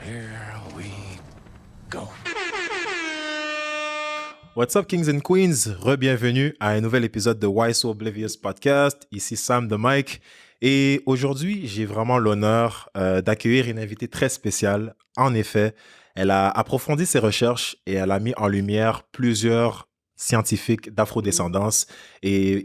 Here we go. What's up, Kings and Queens? Re-bienvenue à un nouvel épisode de Why So Oblivious Podcast. Ici Sam de Mike. Et aujourd'hui, j'ai vraiment l'honneur d'accueillir une invitée très spéciale. En effet, elle a approfondi ses recherches et elle a mis en lumière plusieurs scientifiques d'afrodescendance. Et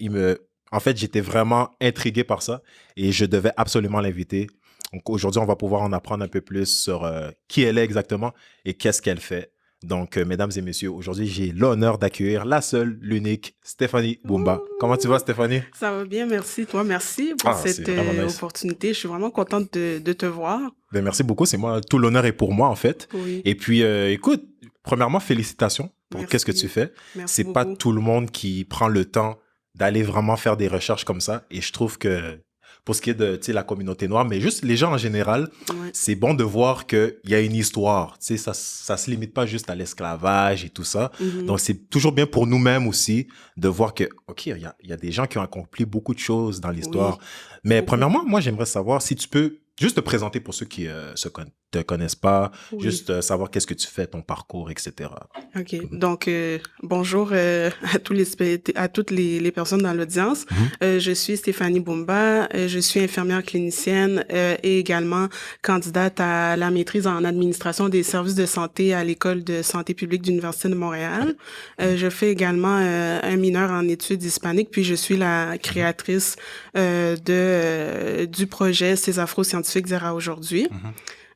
en fait, j'étais vraiment intrigué par ça et je devais absolument l'inviter. Donc aujourd'hui, on va pouvoir en apprendre un peu plus sur qui elle est exactement et qu'est-ce qu'elle fait. Donc, mesdames et messieurs, aujourd'hui, j'ai l'honneur d'accueillir la seule, l'unique Stéphanie Boumba. Comment tu vas, Stéphanie? Ça va bien, merci. Toi, merci pour cette nice. opportunité. Je suis vraiment contente de te voir. Ben, merci beaucoup. C'est moi, tout l'honneur est pour moi, en fait. Oui. Et puis, écoute, premièrement, félicitations pour Merci. qu'est-ce que tu fais. Merci C'est pas beaucoup. tout le monde qui prend le temps d'aller vraiment faire des recherches comme ça. Et je trouve que pour ce qui est de la communauté noire, mais juste les gens en général, Ouais. c'est bon de voir qu'il y a une histoire. Tu sais, ça se limite pas juste à l'esclavage et tout ça. Mhm. Donc, c'est toujours bien pour nous-mêmes aussi de voir que, OK, il y a des gens qui ont accompli beaucoup de choses dans l'histoire. Oui. Mais Beaucoup. premièrement, moi, j'aimerais savoir si tu peux juste te présenter pour ceux qui te connaissent pas, Oui. juste savoir qu'est-ce que tu fais, ton parcours, etc. OK. Donc, bonjour à toutes les personnes dans l'audience. Je suis Stéphanie Boumba. Je suis infirmière clinicienne et également candidate à la maîtrise en administration des services de santé à l'École de santé publique de l'Université de Montréal. Je fais également un mineur en études hispaniques, puis je suis la créatrice du projet Ces Afro-scientifiques d'hier à aujourd'hui.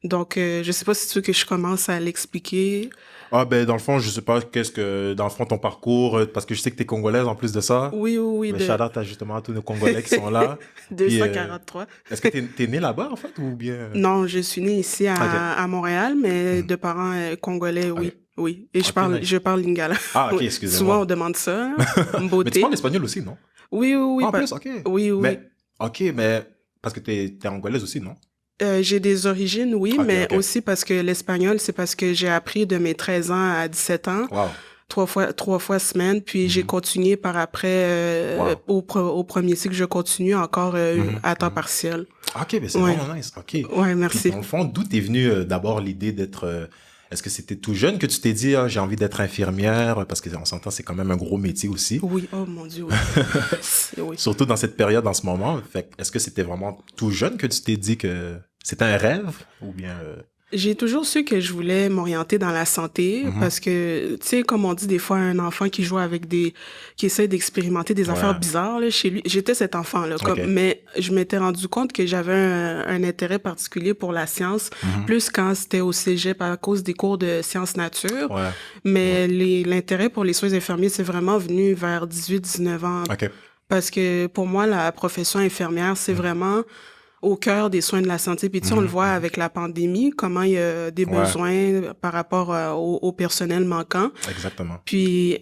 Donc, je sais pas si tu veux que je commence à l'expliquer. Ah, ben, dans le fond, je sais pas dans le fond, ton parcours, parce que je sais que t'es congolaise en plus de ça. Oui, Mais shout-out à justement tous nos Congolais qui sont là. Puis, 243. est-ce que t'es né là-bas, en fait, ou bien... Non, je suis née ici à Montréal, mais de parents congolais, oui. Ok. Oui. Et Ok, nice. je parle lingala. Ah, ok, Oui. excusez-moi. Souvent, on demande ça. Mais tu Beauté. parles espagnol aussi, non? Oui. Ah, en pa- plus, ok. Oui. Mais, ok, mais parce que t'es angolaise aussi, non? J'ai des origines, oui, Ok, mais ok. aussi parce que l'espagnol, c'est parce que j'ai appris de mes 13 ans à 17 ans. Wow. Trois fois semaine, puis j'ai continué par après au premier cycle, je continue encore à temps partiel. Ok, mais c'est Ouais. vraiment nice. Ok. Ouais, merci. Puis, dans le fond, d'où t'es venu d'abord l'idée d'être... est-ce que c'était tout jeune que tu t'es dit, ah, j'ai envie d'être infirmière? Parce qu'on s'entend, c'est quand même un gros métier aussi. Oui, oh mon Dieu, oui. Oui. Surtout dans cette période en ce moment. Fait, est-ce que c'était vraiment tout jeune que tu t'es dit que c'était un rêve? Ou bien... J'ai toujours su que je voulais m'orienter dans la santé parce que, tu sais, comme on dit des fois, un enfant qui joue avec qui essaie d'expérimenter des affaires bizarres, là, chez lui, j'étais cet enfant-là. Mais je m'étais rendu compte que j'avais un intérêt particulier pour la science, plus quand c'était au cégep à cause des cours de sciences nature. Ouais. Mais l'intérêt pour les soins infirmiers, c'est vraiment venu vers 18-19 ans. Ok. Parce que pour moi, la profession infirmière, c'est vraiment au cœur des soins de la santé. Puis tu sais, on le voit avec la pandémie, comment il y a des besoins par rapport au personnel manquant. Exactement. Puis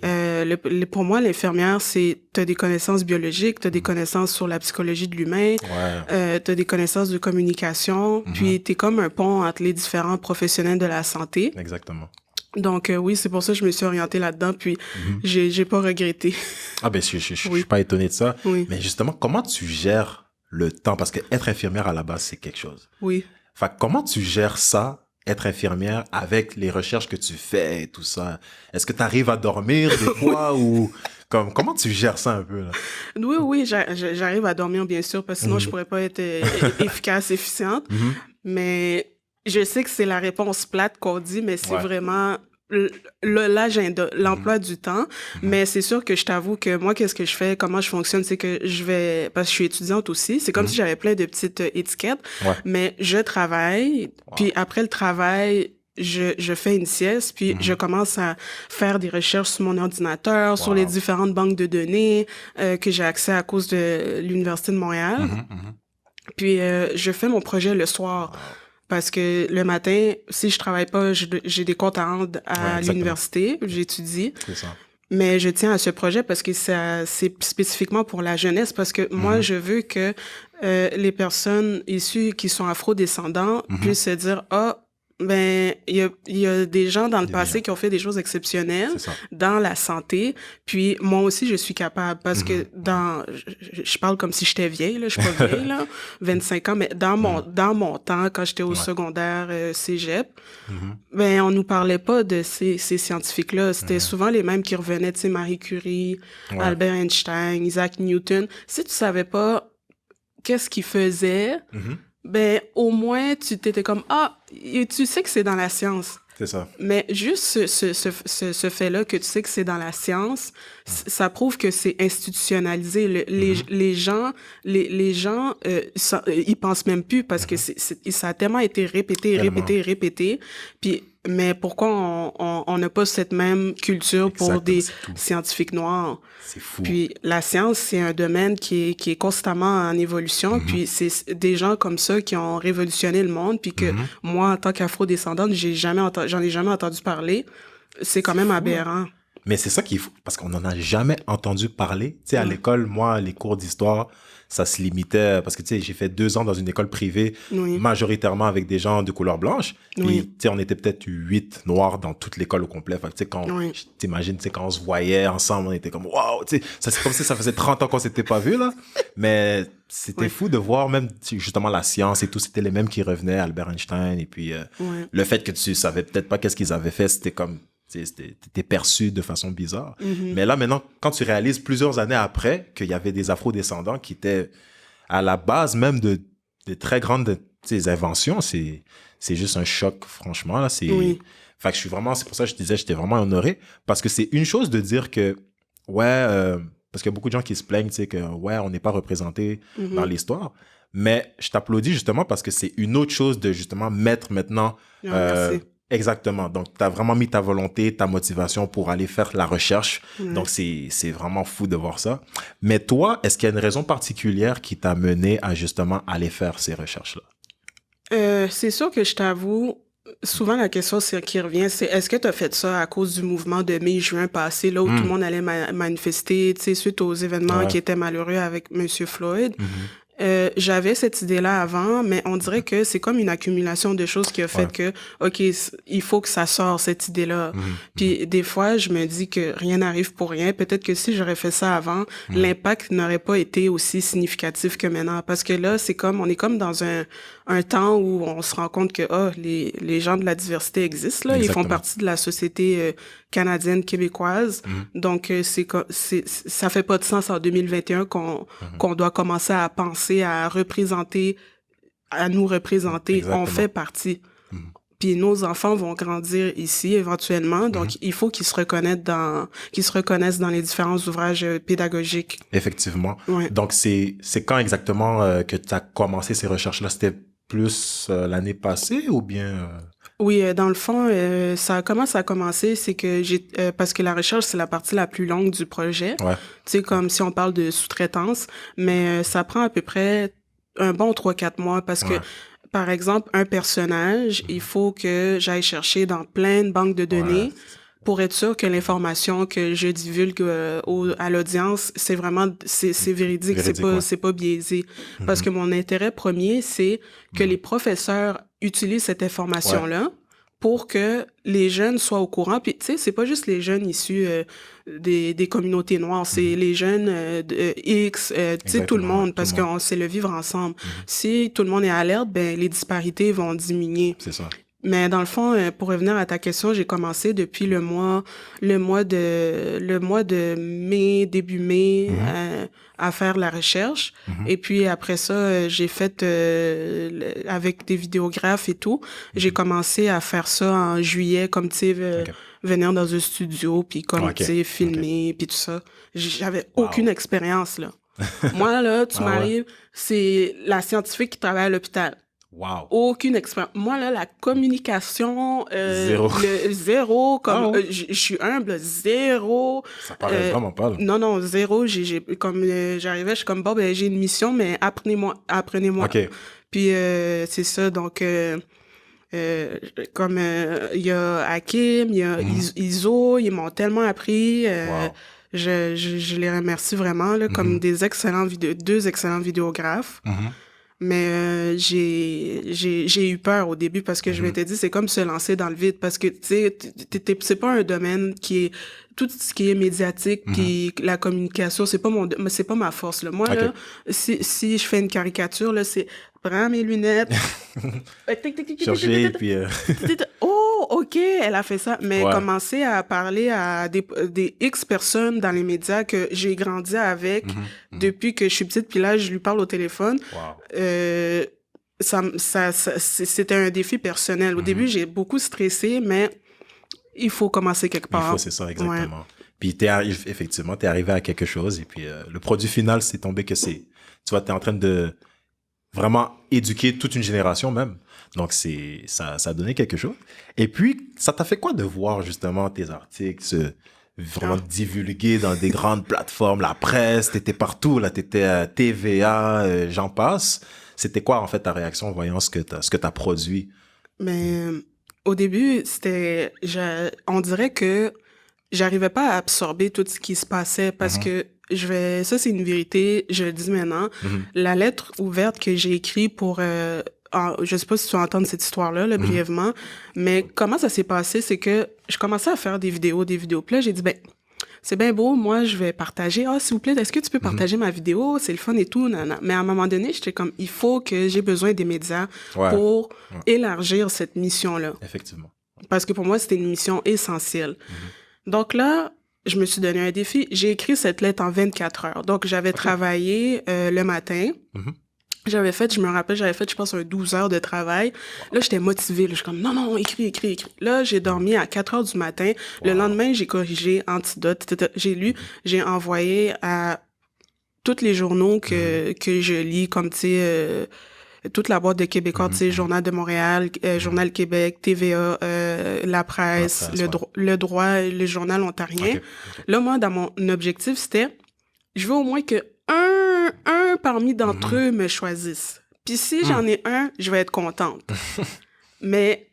pour moi, l'infirmière, t'as des connaissances biologiques, t'as des connaissances sur la psychologie de l'humain, t'as des connaissances de communication, puis t'es comme un pont entre les différents professionnels de la santé. Exactement. Donc oui, c'est pour ça que je me suis orientée là-dedans, puis j'ai pas regretté. Ah ben, je suis pas étonné de ça. Oui. Mais justement, comment tu gères le temps? Parce que être infirmière à la base, c'est quelque chose. Oui. Fait que comment tu gères ça, être infirmière, avec les recherches que tu fais et tout ça? Est-ce que tu arrives à dormir des fois ou comment tu gères ça un peu là? Oui, j'arrive à dormir bien sûr, parce que sinon je pourrais pas être efficace, efficiente. Mais je sais que c'est la réponse plate qu'on dit, mais c'est vraiment l'agenda, l'emploi du temps. Mais c'est sûr que je t'avoue que moi, qu'est-ce que je fais, comment je fonctionne, c'est que parce que je suis étudiante aussi, c'est comme si j'avais plein de petites étiquettes, mais je travaille, puis après le travail, je fais une sieste, puis je commence à faire des recherches sur mon ordinateur, sur les différentes banques de données que j'ai accès à cause de l'Université de Montréal. Puis je fais mon projet le soir. Parce que le matin, si je travaille pas, j'ai des comptes à rendre à l'université, j'étudie. C'est ça. Mais je tiens à ce projet parce que c'est spécifiquement pour la jeunesse, parce que moi, je veux que les personnes issues qui sont afro-descendants puissent se dire, Ben, il y a des gens dans le Des passé gens. qui ont fait des choses exceptionnelles C'est ça. dans la santé. Puis moi aussi, je suis capable parce que je parle comme si j'étais vieille, là. Je suis pas vieille, là. 25 ans, mais dans mon temps, quand j'étais au secondaire, cégep, ben, on nous parlait pas de ces scientifiques-là. C'était souvent les mêmes qui revenaient, tu sais, Marie Curie, Albert Einstein, Isaac Newton. Si tu savais pas qu'est-ce qu'ils faisaient, ben, au moins, tu t'étais comme, tu sais que c'est dans la science. C'est ça. Mais juste ce fait-là que tu sais que c'est dans la science, ça prouve que c'est institutionnalisé. Les gens, ils pensent même plus parce que ça a tellement été répété. Puis, mais pourquoi on n'a pas cette même culture pour Exactement, des c'est tout. scientifiques noirs? C'est fou. Puis la science, c'est un domaine qui est constamment en évolution. Puis c'est des gens comme ça qui ont révolutionné le monde. Puis que moi, en tant qu'afro-descendante, j'en ai jamais entendu parler. C'est quand même aberrant. Mais c'est ça qu'il faut, parce qu'on n'en a jamais entendu parler. Tu sais, à l'école, moi, les cours d'histoire, ça se limitait, parce que, tu sais, j'ai fait 2 ans dans une école privée, majoritairement avec des gens de couleur blanche. Puis, tu sais, on était peut-être 8 noirs dans toute l'école au complet. Fait que, tu sais, quand, t'imagines, tu sais, quand on se voyait ensemble, on était comme, waouh, tu sais, c'est comme si ça faisait 30 ans qu'on s'était pas vus, là. Mais c'était fou de voir même, justement, la science et tout, c'était les mêmes qui revenaient, Albert Einstein. Et puis, le fait que tu savais peut-être pas qu'est-ce qu'ils avaient fait, c'était comme, t'étais perçu de façon bizarre. Mais là, maintenant, quand tu réalises plusieurs années après qu'il y avait des afro-descendants qui étaient à la base même de très grandes inventions, c'est juste un choc, franchement. Là, fait que c'est pour ça que je disais, j'étais vraiment honoré, parce que c'est une chose de dire que, parce qu'il y a beaucoup de gens qui se plaignent, tu sais, que, on n'est pas représenté dans l'histoire. Mais je t'applaudis justement parce que c'est une autre chose de justement mettre maintenant... Merci. Exactement. Donc, tu as vraiment mis ta volonté, ta motivation pour aller faire la recherche. Donc, c'est vraiment fou de voir ça. Mais toi, est-ce qu'il y a une raison particulière qui t'a mené à justement aller faire ces recherches-là? C'est sûr que je t'avoue, souvent la question qui revient, c'est est-ce que tu as fait ça à cause du mouvement de mai-juin passé, là où tout le monde allait manifester, tu sais, suite aux événements qui étaient malheureux avec M. Floyd? J'avais cette idée-là avant, mais on dirait que c'est comme une accumulation de choses qui a fait que, OK, il faut que ça sorte, cette idée-là. Puis des fois, je me dis que rien n'arrive pour rien. Peut-être que si j'aurais fait ça avant, l'impact n'aurait pas été aussi significatif que maintenant. Parce que là, on est comme dans un temps où on se rend compte que, les gens de la diversité existent, là. Exactement. Ils font partie de la société canadienne, québécoise. Donc, ça fait pas de sens en 2021 qu'on doit commencer à penser à nous représenter. Exactement. On fait partie. Puis nos enfants vont grandir ici éventuellement, donc il faut qu'ils se reconnaissent dans les différents ouvrages pédagogiques. Effectivement. Ouais. Donc, c'est quand exactement que tu as commencé ces recherches-là? C'était plus l'année passée ou bien... Oui, dans le fond, comment ça a commencé, c'est que parce que la recherche, c'est la partie la plus longue du projet. Tu sais, comme si on parle de sous-traitance, mais ça prend à peu près un bon 3-4 mois parce que, par exemple, un personnage, il faut que j'aille chercher dans plein de banques de données pour être sûr que l'information que je divulgue à l'audience, c'est vraiment c'est véridique, c'est pas biaisé. Parce que mon intérêt premier, c'est que les professeurs utilisent cette information-là pour que les jeunes soient au courant. Puis, tu sais, c'est pas juste les jeunes issus des communautés noires, c'est les jeunes X, tu sais, tout le monde, parce que c'est le vivre ensemble. Si tout le monde est alerte, ben les disparités vont diminuer. C'est ça. Mais dans le fond, pour revenir à ta question, j'ai commencé depuis le mois de mai, début mai, à faire la recherche. Et puis après ça, j'ai fait avec des vidéographes et tout. J'ai commencé à faire ça en juillet, comme tu sais, venir dans un studio, puis comme tu sais, filmer, puis tout ça. J'avais aucune expérience là. Moi là, tu m'arrives, c'est la scientifique qui travaille à l'hôpital. Wow. Aucune expérience. Moi, là, la communication... Zéro. Comme, je suis humble, zéro. Ça paraît vraiment pas, là. Non, zéro. J'arrivais, je suis comme, bon, ben, j'ai une mission, mais apprenez-moi. OK. Puis, c'est ça, donc... comme il y a Hakim, il y a Iso, ils m'ont tellement appris. Je les remercie vraiment, là, comme deux excellents vidéographes. Mais j'ai eu peur au début parce que je m'étais dit, c'est comme se lancer dans le vide parce que, tu sais, c'est pas un domaine qui est... Tout ce qui est médiatique, puis la communication, c'est pas ma force, là. Moi, là, si je fais une caricature, là, c'est prends mes lunettes. Chercher, puis... Oh, OK, elle a fait ça. Mais commencer à parler à des X personnes dans les médias que j'ai grandi avec depuis que je suis petite, puis là, je lui parle au téléphone. C'était un défi personnel. Au début, j'ai beaucoup stressé, mais il faut commencer quelque part. C'est ça, exactement. Ouais. Puis effectivement, t'es arrivé à quelque chose, et puis le produit final, c'est tombé que tu vois, t'es en train de vraiment éduquer toute une génération même. Donc, ça a donné quelque chose. Et puis, ça t'a fait quoi de voir justement tes articles vraiment divulgués dans des grandes plateformes, la presse, t'étais partout, là, t'étais à TVA, j'en passe. C'était quoi, en fait, ta réaction en voyant ce que t'as produit? Mais au début, on dirait que j'arrivais pas à absorber tout ce qui se passait parce que ça c'est une vérité, je le dis maintenant, la lettre ouverte que j'ai écrite pour, je sais pas si tu vas entendre cette histoire-là, là, brièvement, mais comment ça s'est passé, c'est que je commençais à faire des vidéos, puis là j'ai dit, ben, c'est bien beau, moi je vais partager, s'il vous plaît, est-ce que tu peux partager ma vidéo, c'est le fun et tout, non. Mais à un moment donné, j'étais comme, il faut que j'ai besoin des médias pour élargir cette mission-là. Effectivement. Parce que pour moi, c'était une mission essentielle. Donc là, je me suis donné un défi. J'ai écrit cette lettre en 24 heures. Donc, j'avais travaillé le matin. Je me rappelle, j'avais fait, je pense, 12 heures de travail. Là, j'étais motivée. Là, je suis comme, non, écris. Là, j'ai dormi à 4 heures du matin. Le lendemain, j'ai corrigé Antidote. J'ai lu, j'ai envoyé à tous les journaux que je lis, comme, tu sais... toute la boîte de Québécois, tu sais, Journal de Montréal, Journal Québec, TVA, La Presse, Le Droit, le Journal ontarien. Là, moi, dans mon objectif, c'était, je veux au moins que un parmi d'entre eux me choisisse. Puis si j'en ai un, je vais être contente. Mais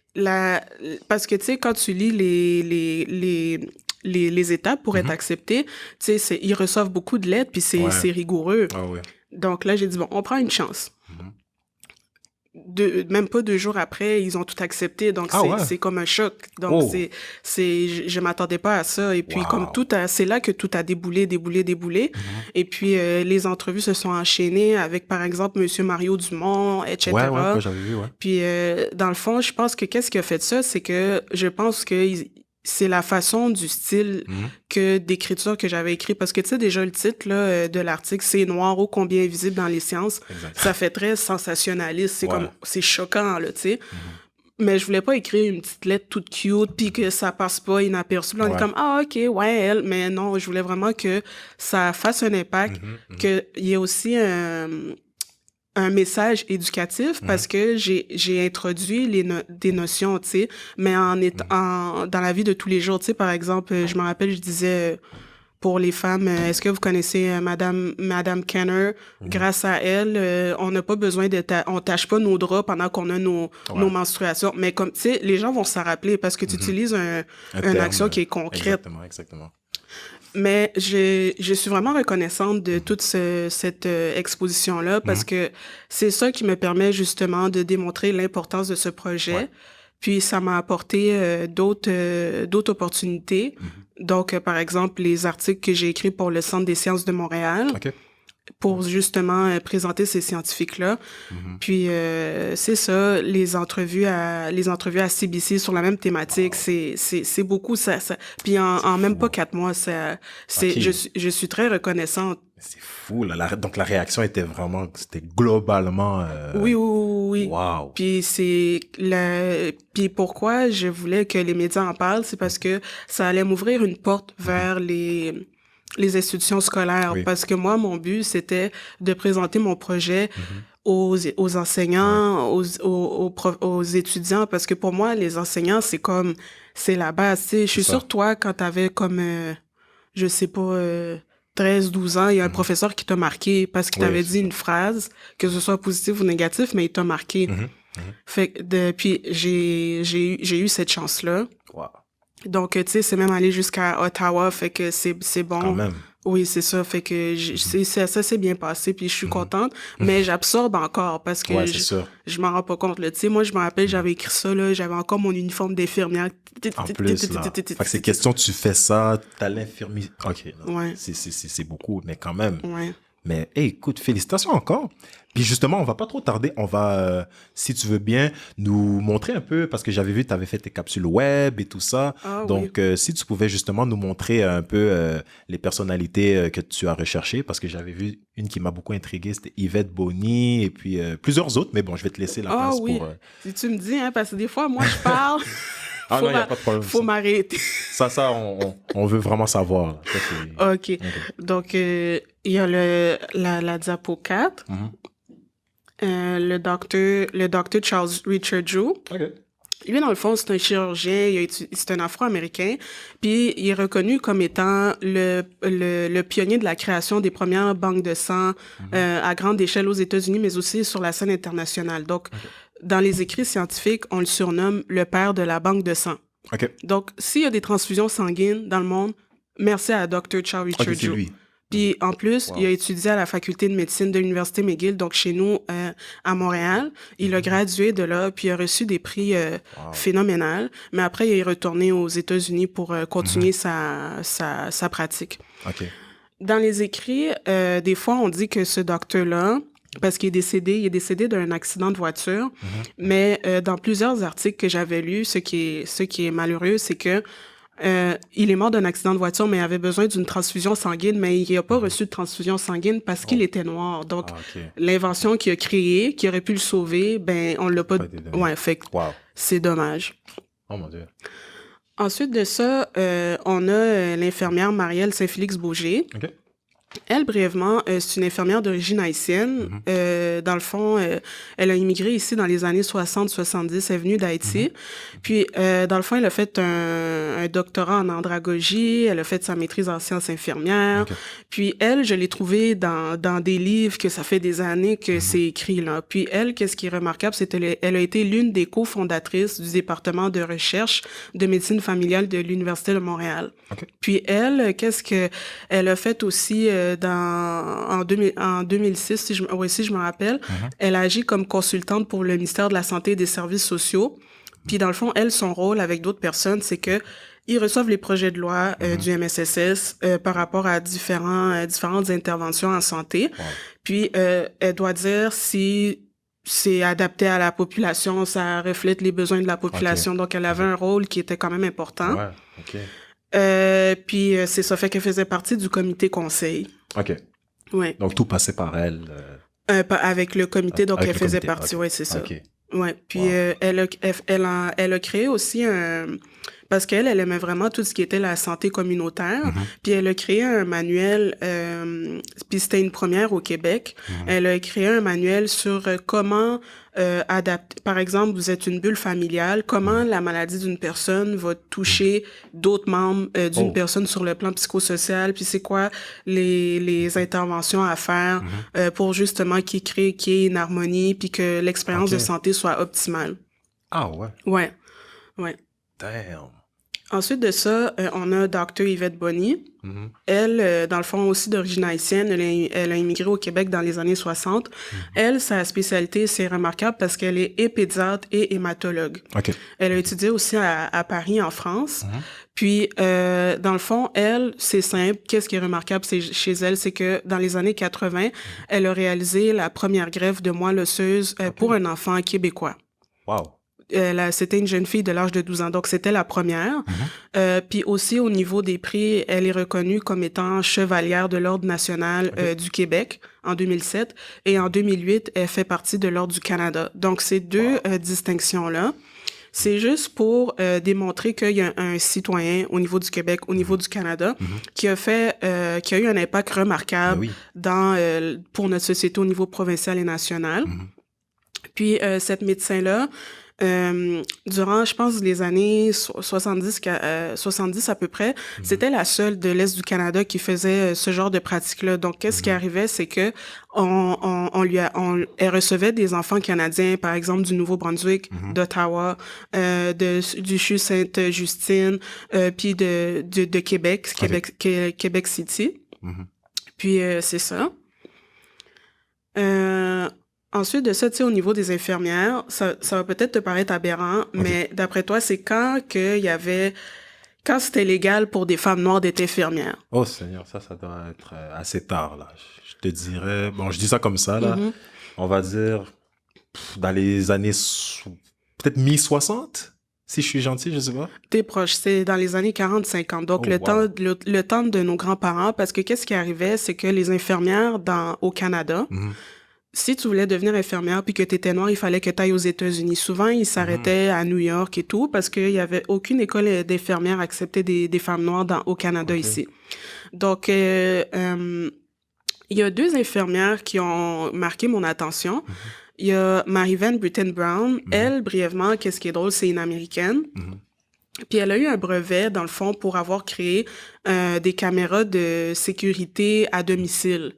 parce que, tu sais, quand tu lis les étapes pour être accepté, tu sais, ils reçoivent beaucoup de lettres, puis c'est rigoureux. Donc là, j'ai dit, bon, on prend une chance. Même pas 2 jours après, ils ont tout accepté. Donc, c'est comme un choc. Donc, je m'attendais pas à ça. Et puis, comme c'est là que tout a déboulé. Et puis, les entrevues se sont enchaînées avec, par exemple, Monsieur Mario Dumont, etc. J'avais vu, Puis, dans le fond, je pense que qu'est-ce qui a fait ça? C'est que je pense que c'est la façon du style d'écriture que j'avais écrit. Parce que, tu sais, déjà, le titre là, de l'article, c'est « Noir ô combien visible dans les sciences ». Ça fait très sensationnaliste. C'est comme, c'est choquant, là, tu sais. Mais je voulais pas écrire une petite lettre toute cute puis que ça passe pas inaperçu. On est comme, OK, elle. Mais non, je voulais vraiment que ça fasse un impact, qu'il y ait aussi un message éducatif parce que j'ai introduit des notions, tu sais, mais dans la vie de tous les jours, tu sais, par exemple, je me rappelle, je disais pour les femmes, est-ce que vous connaissez Madame Kenner? Grâce à elle, on n'a pas besoin on tâche pas nos draps pendant qu'on a nos menstruations, mais comme, tu sais, les gens vont s'en rappeler parce que tu utilises une action qui est concrète. Exactement. Mais je suis vraiment reconnaissante de toute cette exposition-là parce que c'est ça qui me permet justement de démontrer l'importance de ce projet. Puis ça m'a apporté d'autres opportunités. Donc, par exemple, les articles que j'ai écrits pour le Centre des sciences de Montréal. Pour justement présenter ces scientifiques-là. Puis c'est ça, les entrevues à CBC sur la même thématique, c'est beaucoup ça. Puis en même pas 4 mois, je suis très reconnaissante. C'est fou là. Donc la réaction était globalement. Oui. Wow. Puis puis pourquoi je voulais que les médias en parlent, c'est parce que ça allait m'ouvrir une porte vers les institutions scolaires, parce que moi, mon but, c'était de présenter mon projet aux enseignants, aux étudiants, parce que pour moi, les enseignants, c'est la base, tu sais. Je suis sûre, toi, quand t'avais comme, je sais pas, 13-12 ans, il y a un professeur qui t'a marqué parce qu'il t'avait dit une phrase, que ce soit positif ou négatif, mais il t'a marqué. Fait que puis j'ai eu cette chance-là. Donc, tu sais, c'est même allé jusqu'à Ottawa, fait que c'est bon. Quand même. Oui, c'est ça. Fait que ça s'est bien passé, puis je suis contente, mais j'absorbe encore parce que Ouais, c'est sûr. je m'en rends pas compte. Là. Tu sais, moi, je me rappelle, j'avais écrit ça, là, j'avais encore mon uniforme d'infirmière. En plus, là. Fait que c'est question, tu fais ça, t'as l'infirmier. OK, non. Ouais. C'est beaucoup, mais quand même. Ouais. Mais hey, écoute, félicitations encore. Puis justement, on va pas trop tarder. On va, si tu veux bien, nous montrer un peu, parce que j'avais vu que tu avais fait tes capsules web et tout ça. Ah, Donc, si tu pouvais justement nous montrer un peu les personnalités que tu as recherchées, parce que j'avais vu une qui m'a beaucoup intrigué, c'était Yvette Bonny, et puis plusieurs autres. Mais bon, je vais te laisser la place oui. pour... Si tu me dis, hein, parce que des fois, moi, je parle. Ah non, il n'y a pas de problème. Faut m'arrêter. Ça, on veut vraiment savoir. Là. Ça, OK. Donc, il y a la Diapo 4. Le docteur Charles Richard Drew. OK. Lui, dans le fond, c'est un chirurgien, c'est un Afro-Américain, puis il est reconnu comme étant le pionnier de la création des premières banques de sang à grande échelle aux États-Unis, mais aussi sur la scène internationale. Donc, dans les écrits scientifiques, on le surnomme le père de la banque de sang. OK. Donc, s'il y a des transfusions sanguines dans le monde, merci à Dr. Charles Richard OK, c'est Drew. lui. Puis en plus, il a étudié à la faculté de médecine de l'Université McGill, donc chez nous à Montréal. Il a gradué de là, puis il a reçu des prix phénoménaux. Mais après, il est retourné aux États-Unis pour continuer sa pratique. OK. Dans les écrits, des fois, on dit que ce docteur-là, parce qu'il est décédé d'un accident de voiture. Mais dans plusieurs articles que j'avais lus, ce qui est malheureux, c'est que il est mort d'un accident de voiture, mais il avait besoin d'une transfusion sanguine, mais il n'a pas reçu de transfusion sanguine parce qu'il était noir. Donc, l'invention qu'il a créée, qui aurait pu le sauver, ben, on l'a pas... Ouais, fait que c'est dommage. Oh mon Dieu. Ensuite de ça, on a l'infirmière Marielle Saint-Félix-Bauger. OK. Elle, brièvement, c'est une infirmière d'origine haïtienne. Dans le fond, elle a immigré ici dans les années 60-70. Elle est venue d'Haïti. Puis, dans le fond, elle a fait un doctorat en andragogie. Elle a fait sa maîtrise en sciences infirmières. Okay. Puis, elle, je l'ai trouvée dans des livres que ça fait des années que c'est écrit, là. Puis, elle, qu'est-ce qui est remarquable, c'est qu'elle a été l'une des cofondatrices du département de recherche de médecine familiale de l'Université de Montréal. Okay. Puis, elle, qu'est-ce qu'elle a fait aussi... en 2006, si je me rappelle, elle a agi comme consultante pour le ministère de la Santé et des Services sociaux. Puis, dans le fond, elle, son rôle avec d'autres personnes, c'est que ils reçoivent les projets de loi du MSSS par rapport à différentes interventions en santé. Puis, elle doit dire si c'est adapté à la population, ça reflète les besoins de la population. Donc, elle avait un rôle qui était quand même important. Ouais, OK. Puis c'est ça, fait qu'elle faisait partie du comité conseil. OK. Ouais. Donc, tout passait par elle. Avec le comité, donc avec elle faisait comité. partie, Okay. ouais, c'est ça. OK. Ouais. Puis elle a créé aussi parce qu'elle aimait vraiment tout ce qui était la santé communautaire. Puis elle a créé un manuel, puis c'était une première au Québec. Elle a créé un manuel sur comment adapter. Par exemple, vous êtes une bulle familiale, comment la maladie d'une personne va toucher d'autres membres d'une personne sur le plan psychosocial, puis c'est quoi les interventions à faire pour justement qu'il y ait une harmonie, puis que l'expérience de santé soit optimale. Ah ouais? Ouais, ouais. Damn. Ensuite de ça, on a Dr. Yvette Bonny. Elle, dans le fond, aussi d'origine haïtienne, elle a immigré au Québec dans les années 60. Elle, sa spécialité, c'est remarquable parce qu'elle est pédiatre et hématologue. OK. Elle a étudié aussi à Paris, en France. Puis, dans le fond, elle, c'est simple. Qu'est-ce qui est remarquable chez elle, c'est que dans les années 80, elle a réalisé la première greffe de moelle osseuse pour un enfant québécois. Wow. C'était une jeune fille de l'âge de 12 ans, donc c'était la première. Puis aussi, au niveau des prix, elle est reconnue comme étant chevalière de l'Ordre national du Québec en 2007. Et en 2008, elle fait partie de l'Ordre du Canada. Donc, ces deux distinctions-là, c'est juste pour démontrer qu'il y a un citoyen au niveau du Québec, au niveau du Canada, qui a eu un impact remarquable pour notre société au niveau provincial et national. Puis, cette médecin-là, durant, je pense, les années 70 à peu près, c'était la seule de l'Est du Canada qui faisait ce genre de pratique-là. Donc, qu'est-ce qui arrivait, c'est que elle recevait des enfants canadiens, par exemple, du Nouveau-Brunswick, d'Ottawa, du CHU Sainte-Justine, puis de Québec, Québec City. Puis, c'est ça. Ensuite de ça, tu sais, au niveau des infirmières, ça va peut-être te paraître aberrant, mais d'après toi, c'est quand c'était légal pour des femmes noires d'être infirmières? Oh Seigneur, ça doit être assez tard, là. Je te dirais... Bon, je dis ça comme ça, là. On va dire dans les années... Peut-être mi-60, si je suis gentil, je sais pas. T'es proche, c'est dans les années 40-50. Donc, le temps de nos grands-parents, parce que qu'est-ce qui arrivait, c'est que les infirmières au Canada... Si tu voulais devenir infirmière puis que tu étais noire, il fallait que tu ailles aux États-Unis. Souvent, ils s'arrêtaient à New York et tout parce qu'il y avait aucune école d'infirmières acceptait des femmes noires au Canada ici. Donc, il y a 2 infirmières qui ont marqué mon attention. Il y a Mary-Van Britten-Brown. Elle, brièvement, qu'est-ce qui est drôle, c'est une Américaine. Puis elle a eu un brevet, dans le fond, pour avoir créé des caméras de sécurité à domicile.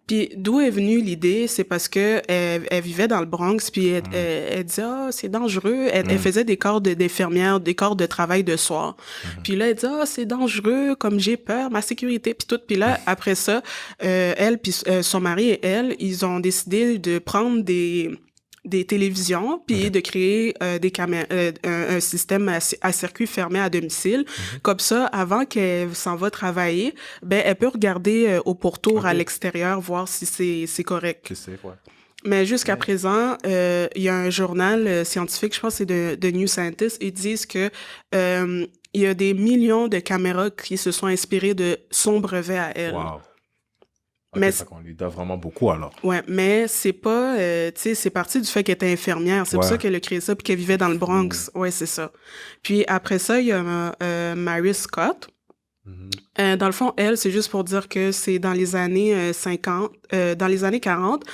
Puis d'où est venue l'idée, c'est parce que elle vivait dans le Bronx, puis elle disait c'est dangereux. Elle faisait des corps d'infirmière, des corps de travail de soir. Puis là elle dit c'est dangereux, comme j'ai peur, ma sécurité, puis tout. Puis là après ça, elle puis son mari et elle, ils ont décidé de prendre des télévisions, puis de créer des caméras, un système à circuit fermé à domicile. Comme ça, avant qu'elle s'en va travailler, ben elle peut regarder au pourtour à l'extérieur, voir si c'est correct. Mais jusqu'à présent, il y a un journal scientifique, je pense que c'est de New Scientist, ils disent que il y a des millions de caméras qui se sont inspirées de son brevet à elle. Wow. Mais ça qu'on lui doit vraiment beaucoup, alors. Ouais, mais c'est pas... tu sais, c'est parti du fait qu'elle était infirmière. C'est pour ça qu'elle a créé ça, puis qu'elle vivait dans le Bronx. Ouais, c'est ça. Puis après ça, il y a Mary Scott. Dans le fond, elle, c'est juste pour dire que c'est dans les années 50... dans les années 40,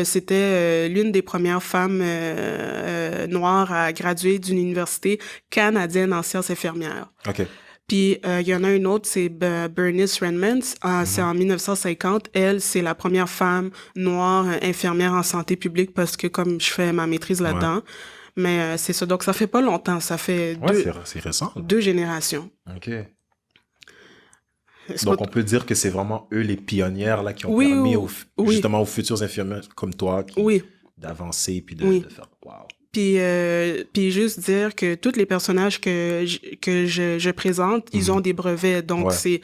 c'était l'une des premières femmes noires à graduer d'une université canadienne en sciences infirmières. Puis, il y en a une autre, c'est Bernice Redmond. C'est en 1950. Elle, c'est la première femme noire infirmière en santé publique parce que comme je fais ma maîtrise là-dedans. Mais c'est ça. Donc, ça fait pas longtemps. Ça fait c'est récent. 2 générations. Donc, on peut dire que c'est vraiment eux les pionnières là, qui ont permis justement aux futurs infirmières comme toi d'avancer puis de faire... Wow. Puis juste dire que tous les personnages que je présente, ils ont des brevets, donc c'est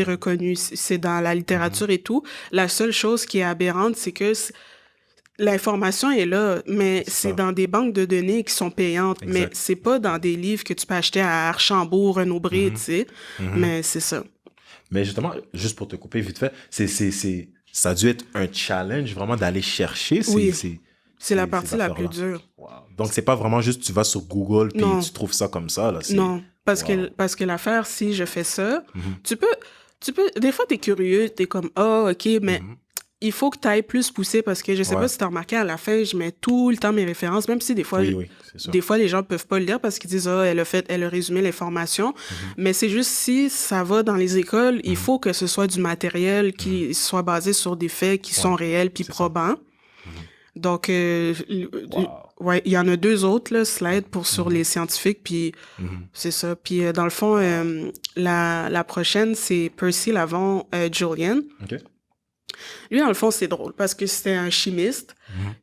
reconnu, c'est dans la littérature et tout. La seule chose qui est aberrante, c'est que l'information est là, mais c'est dans des banques de données qui sont payantes, mais c'est pas dans des livres que tu peux acheter à Archambault, Renaud-Bré, tu sais. Mais c'est ça. Mais justement, juste pour te couper vite fait, ça a dû être un challenge vraiment d'aller chercher c'est la partie la plus dure. Wow. Donc, c'est pas vraiment juste tu vas sur Google puis tu trouves ça comme ça. Là. Non, parce que l'affaire, si je fais ça, tu peux... Des fois, t'es curieux, t'es comme, OK, mais il faut que t'ailles plus pousser parce que je sais pas si t'as remarqué, à la fin, je mets tout le temps mes références, même si des fois, des fois les gens peuvent pas le lire parce qu'ils disent, elle a résumé l'information. Mais c'est juste si ça va dans les écoles, il faut que ce soit du matériel qui soit basé sur des faits qui sont réels puis probants. Donc, il y en a 2 autres là, slides sur les scientifiques, puis c'est ça. Puis dans le fond, la prochaine, c'est Percy Lavon Julian. Lui, dans le fond, c'est drôle parce que c'était un chimiste.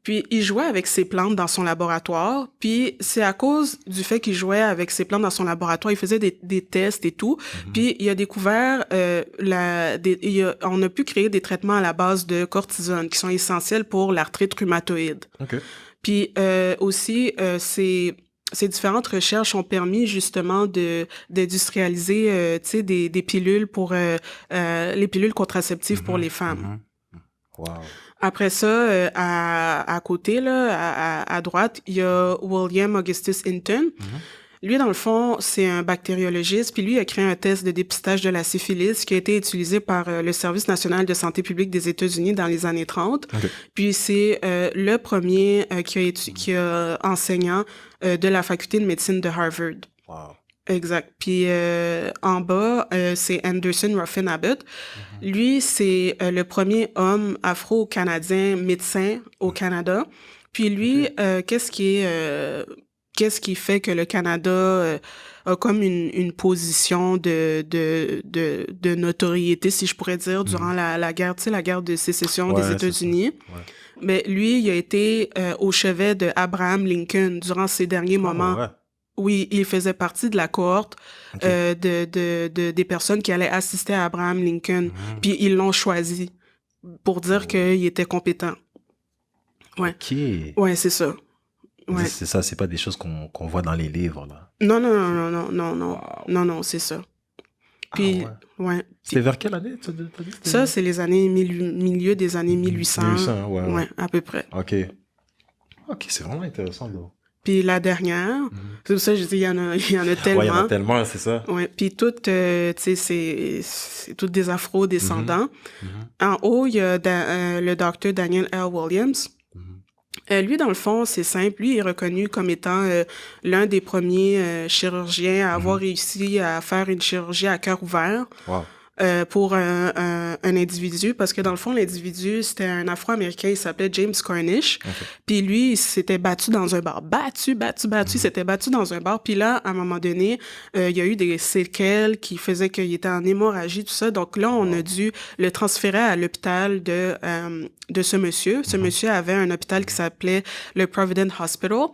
Puis il jouait avec ses plantes dans son laboratoire. Puis c'est à cause du fait qu'il jouait avec ses plantes dans son laboratoire, il faisait des tests et tout. Puis il a découvert, on a pu créer des traitements à la base de cortisone qui sont essentiels pour l'arthrite rhumatoïde. Puis aussi, ces différentes recherches ont permis justement d'industrialiser tu sais, des pilules pour les pilules contraceptives pour les femmes. Wow. Après ça, à côté, là, à droite, il y a William Augustus Hinton. Lui, dans le fond, c'est un bactériologiste, puis lui il a créé un test de dépistage de la syphilis qui a été utilisé par le Service national de santé publique des États-Unis dans les années 30. Puis c'est le premier qui a enseignant de la faculté de médecine de Harvard. Wow. Exact. Puis en bas, c'est Anderson Ruffin Abbott. Lui, c'est le premier homme afro-canadien médecin au Canada. Puis lui, qu'est-ce qui est... qu'est-ce qui fait que le Canada a comme une position de notoriété, si je pourrais dire, durant la guerre, tu sais, la guerre de sécession des États-Unis. Mais lui, il a été au chevet de Abraham Lincoln durant ses derniers moments. Oui, il faisait partie de la cohorte des personnes qui allaient assister à Abraham Lincoln. Puis ils l'ont choisi pour dire qu'il était compétent. Ouais. OK. Ouais, c'est ça. Ouais. C'est ça, c'est pas des choses qu'on voit dans les livres, là. Non. Wow. Non, c'est ça. Puis, ouais. C'était vers quelle année, t'as dit? Ça, c'est les années milieu des années 1800. 1800, ouais, à peu près. OK, c'est vraiment intéressant, là. Puis la dernière, c'est pour ça que je dis, il y en a tellement. Ouais, il y en a tellement, c'est ça. Ouais, puis toutes, tu sais, c'est toutes des afro-descendants. En haut, il y a le docteur Daniel L. Williams. Lui, dans le fond, c'est simple. Lui est reconnu comme étant l'un des premiers chirurgiens à avoir réussi à faire une chirurgie à cœur ouvert. Wow. Pour un individu, parce que dans le fond, l'individu, c'était un Afro-Américain, il s'appelait James Cornish. Puis lui, il s'était battu dans un bar. Il s'était battu dans un bar. Puis là, à un moment donné, il y a eu des séquelles qui faisaient qu'il était en hémorragie, tout ça. Donc là, on a dû le transférer à l'hôpital de ce monsieur. Ce monsieur avait un hôpital qui s'appelait le Providence Hospital.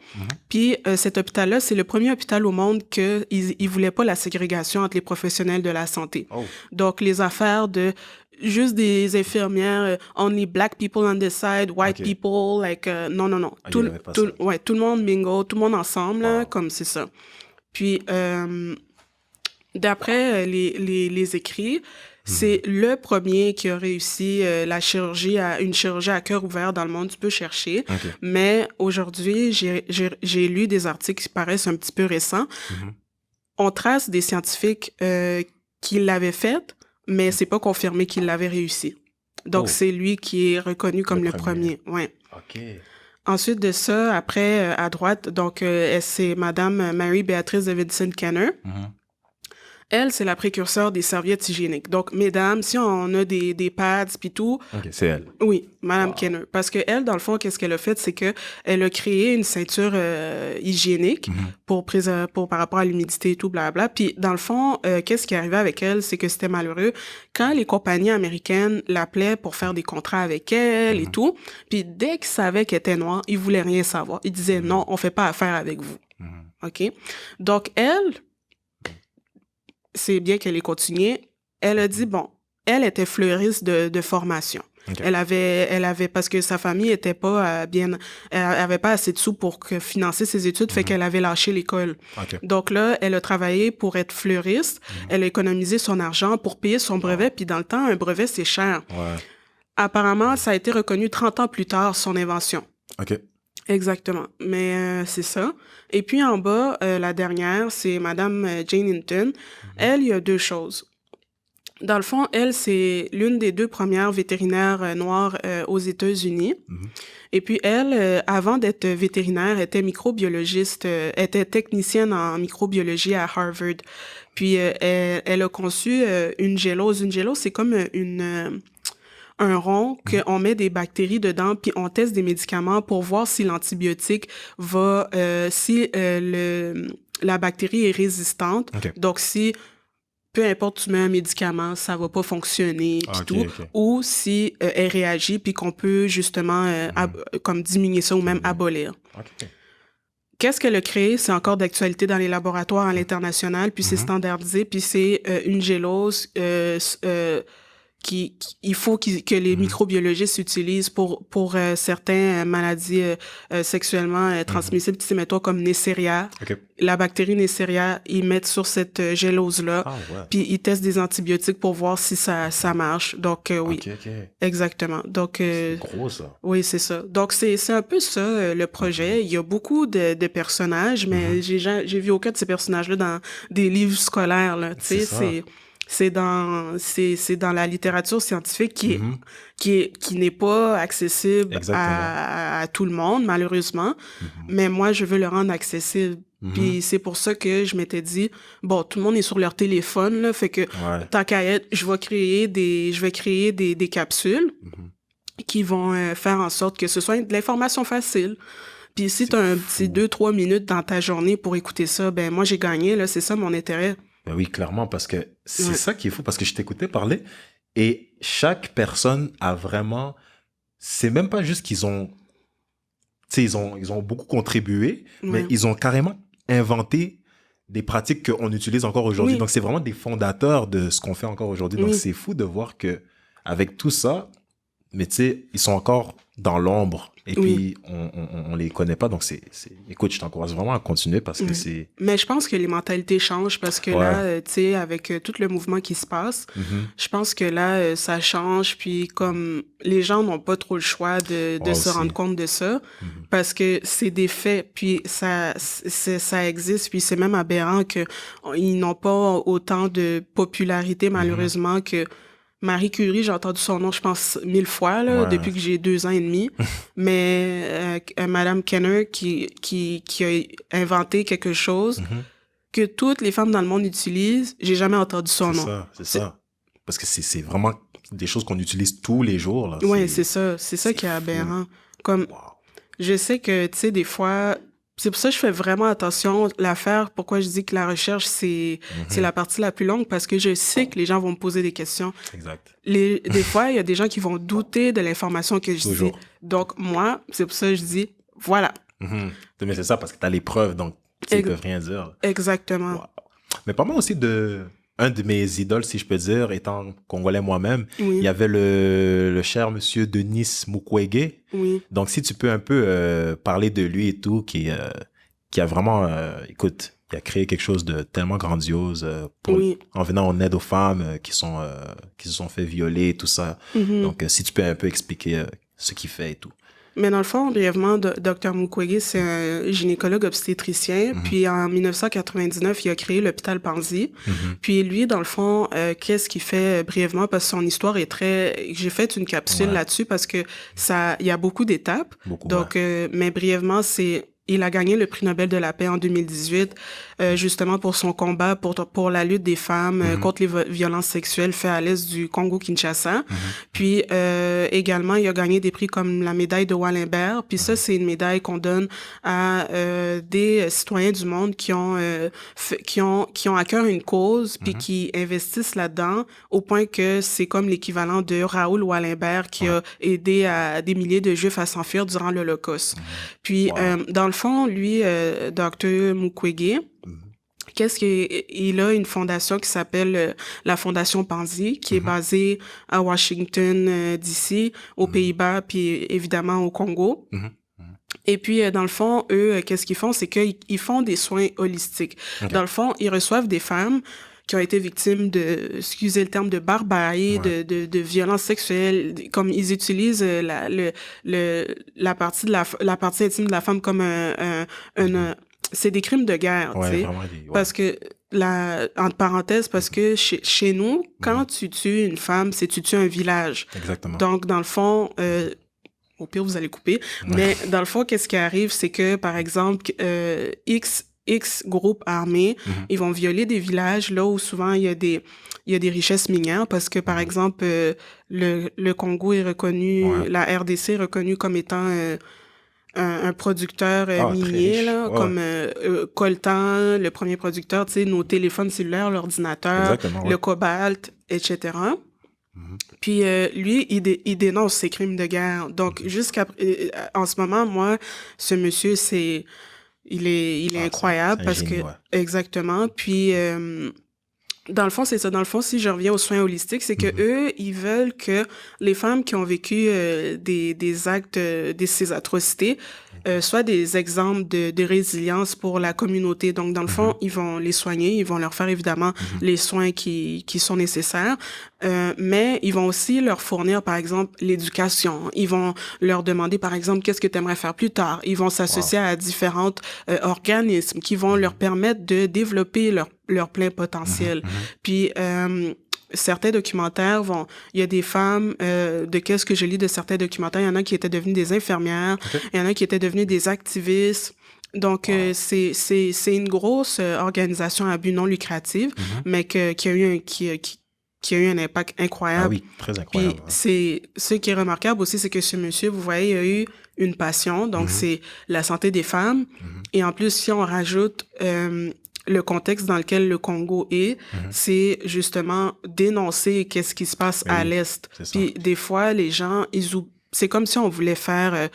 Puis cet hôpital-là, c'est le premier hôpital au monde qu'il voulait pas la ségrégation entre les professionnels de la santé. Donc, les affaires de juste des infirmières, only black people on this side, white people, like, non. Tout le monde mingle, tout le monde ensemble, là, comme c'est ça. Puis, d'après les écrits, c'est le premier qui a réussi une chirurgie à cœur ouvert dans le monde. Tu peux chercher. Mais aujourd'hui, j'ai lu des articles qui paraissent un petit peu récents. On trace des scientifiques qui l'avaient fait, mais c'est pas confirmé qu'il l'avait réussi. Donc, c'est lui qui est reconnu comme le premier. Ouais. OK. Ensuite de ça, après, à droite, donc, c'est Madame Mary Beatrice Davidson Kenner. Elle, c'est la précurseur des serviettes hygiéniques. Donc, mesdames, si on a des pads pis tout... OK, c'est elle. Oui, Madame Kenner. Parce que elle, dans le fond, qu'est-ce qu'elle a fait, c'est que elle a créé une ceinture hygiénique pour par rapport à l'humidité et tout, blablabla. Puis, dans le fond, qu'est-ce qui arrivait avec elle, c'est que c'était malheureux. Quand les compagnies américaines l'appelaient pour faire des contrats avec elle et tout, puis dès qu'ils savaient qu'elle était noire, ils voulaient rien savoir. Ils disaient, non, on fait pas affaire avec vous. OK? Donc, elle... c'est bien qu'elle ait continué. Elle a dit, bon, elle était fleuriste de formation. Elle avait, parce que sa famille était pas elle avait pas assez de sous pour financer ses études, fait qu'elle avait lâché l'école. Donc là, elle a travaillé pour être fleuriste. Elle a économisé son argent pour payer son brevet, puis dans le temps, un brevet, c'est cher. Apparemment, ça a été reconnu 30 ans plus tard, son invention. Exactement. Mais c'est ça. Et puis en bas, la dernière, c'est Madame Jane Hinton. Elle, il y a deux choses. Dans le fond, elle, c'est l'une des deux premières vétérinaires noires aux États-Unis. Et puis elle, avant d'être vétérinaire, était microbiologiste, était technicienne en microbiologie à Harvard. Puis elle a conçu une gélose. Une gélose, c'est comme un rond qu'on met des bactéries dedans, puis on teste des médicaments pour voir si l'antibiotique va... la bactérie est résistante. Donc, si peu importe tu mets un médicament, ça va pas fonctionner, puis tout. Ou si elle réagit, puis qu'on peut justement comme diminuer ça ou même abolir. Qu'est-ce qu'elle a créé? C'est encore d'actualité dans les laboratoires à l'international, puis c'est standardisé, puis c'est une gélose... il faut que les microbiologistes utilisent pour certaines maladies sexuellement transmissibles, tu sais, mettons comme Neisseria. La bactérie Neisseria, ils mettent sur cette gélose-là, puis ils testent des antibiotiques pour voir si ça marche. Donc, oui. Exactement. Donc, c'est gros, ça. Oui, c'est ça. Donc, c'est un peu ça, le projet. Il y a beaucoup de personnages, mais j'ai vu aucun de ces personnages-là dans des livres scolaires, là. Tu sais, c'est dans la littérature scientifique qui n'est pas accessible à tout le monde, malheureusement. Mais moi, je veux le rendre accessible. Puis c'est pour ça que je m'étais dit, bon, tout le monde est sur leur téléphone, là, fait que tant qu'à être, je vais créer des capsules qui vont faire en sorte que ce soit de l'information facile. Puis si tu as un petit 2-3 minutes dans ta journée pour écouter ça, ben moi, j'ai gagné, là, c'est ça mon intérêt. Ben oui, clairement, parce que c'est ça qui est fou, parce que je t'écoutais parler et chaque personne a vraiment... C'est même pas juste qu'ils ont... Tu sais, ils ont beaucoup contribué, mais ils ont carrément inventé des pratiques qu'on utilise encore aujourd'hui. Donc, c'est vraiment des fondateurs de ce qu'on fait encore aujourd'hui. Donc, c'est fou de voir que avec tout ça, mais tu sais, ils sont encore dans l'ombre. Et puis, on les connaît pas. Donc, écoute, je t'encourage vraiment à continuer parce que c'est... Mais je pense que les mentalités changent parce que là, tu sais, avec tout le mouvement qui se passe, je pense que là, ça change. Puis comme les gens n'ont pas trop le choix de se rendre compte de ça parce que c'est des faits. Puis ça existe. Puis c'est même aberrant qu'ils n'ont pas autant de popularité, malheureusement, que... Marie Curie, j'ai entendu son nom, je pense, 1000 fois, là, depuis que j'ai 2 ans et demi. Mais Madame Kenner, qui a inventé quelque chose que toutes les femmes dans le monde utilisent, j'ai jamais entendu son nom. C'est ça. Parce que c'est vraiment des choses qu'on utilise tous les jours, là. Oui, c'est ça. C'est ça qui est aberrant. Comme, je sais que, tu sais, des fois... C'est pour ça que je fais vraiment attention. L'affaire, pourquoi je dis que la recherche, c'est la partie la plus longue, parce que je sais que les gens vont me poser des questions. Exact. Des fois, il y a des gens qui vont douter de l'information que je dis. Donc, moi, c'est pour ça que je dis, voilà. Mais c'est ça, parce que tu as les preuves, donc ils ne peuvent rien dire. Exactement. Wow. Mais pas mal aussi un de mes idoles, si je peux dire, étant congolais moi-même, il y avait le cher monsieur Denis Mukwege. Donc, si tu peux un peu parler de lui et tout, qui a vraiment, écoute, qui a créé quelque chose de tellement grandiose en venant en aide aux femmes qui se sont fait violer et tout ça. Donc, si tu peux un peu expliquer ce qu'il fait et tout. Mais dans le fond, brièvement, Dr Mukwege, c'est un gynécologue obstétricien. Puis en 1999, il a créé l'hôpital Panzi. Puis lui, dans le fond, qu'est-ce qu'il fait brièvement? Parce que son histoire est très... J'ai fait une capsule là-dessus parce que il y a beaucoup d'étapes. Donc, mais brièvement, il a gagné le prix Nobel de la paix en 2018, justement pour son combat pour la lutte des femmes contre les violences sexuelles faites à l'est du Congo-Kinshasa. Puis également, il a gagné des prix comme la médaille de Wallenberg. Puis ça, c'est une médaille qu'on donne à des citoyens du monde qui ont à cœur une cause, puis qui investissent là-dedans, au point que c'est comme l'équivalent de Raoul Wallenberg qui a aidé à des milliers de Juifs à s'enfuir durant l'Holocauste. Puis dans le fond, lui, Dr Mukwege, il a une fondation qui s'appelle la Fondation Panzi, qui est basée à Washington, D.C., aux Pays-Bas, puis évidemment au Congo. Et puis, dans le fond, eux, qu'est-ce qu'ils font? C'est qu'ils font des soins holistiques. Dans le fond, ils reçoivent des femmes qui ont été victimes excusez le terme, de barbarie, de violences sexuelles, comme ils utilisent la partie intime de la femme comme c'est des crimes de guerre, tu sais. Parce que entre parenthèses, parce que chez nous, quand tu tues une femme, tu tues un village. Exactement. Donc, dans le fond, au pire, vous allez couper. Mais dans le fond, qu'est-ce qui arrive, c'est que, par exemple, X groupes armés, ils vont violer des villages là où souvent il y a des richesses minières, parce que par exemple le Congo est reconnu, la RDC est reconnue comme étant un producteur minier là, comme coltan, le premier producteur, tu sais, nos téléphones cellulaires, l'ordinateur, le cobalt, etc. Puis lui, il dénonce ces crimes de guerre. Donc en ce moment, moi, ce monsieur, il est incroyable parce que exactement. Puis dans le fond, c'est ça. Dans le fond, si je reviens aux soins holistiques, c'est que eux, ils veulent que les femmes qui ont vécu des actes, ces atrocités, soient des exemples de résilience pour la communauté. Donc, dans le fond, ils vont les soigner, ils vont leur faire évidemment les soins qui sont nécessaires, mais ils vont aussi leur fournir, par exemple, l'éducation. Ils vont leur demander, par exemple, qu'est-ce que tu aimerais faire plus tard. Ils vont s'associer à différents organismes qui vont leur permettre de développer leur plein potentiel. Puis certains documentaires il y a des femmes, de qu'est-ce que je lis de certains documentaires, il y en a qui étaient devenues des infirmières, il y en a qui étaient devenues des activistes. Donc, c'est une grosse organisation à but non lucratif, mais qui qui a eu un impact incroyable. Ah oui, très incroyable. Puis ce qui est remarquable aussi, c'est que ce monsieur, vous voyez, il a eu une passion, donc c'est la santé des femmes. Et en plus, si on rajoute le contexte dans lequel le Congo est, c'est justement dénoncer qu'est-ce qui se passe à l'Est. Puis des fois, les gens, c'est comme si on voulait faire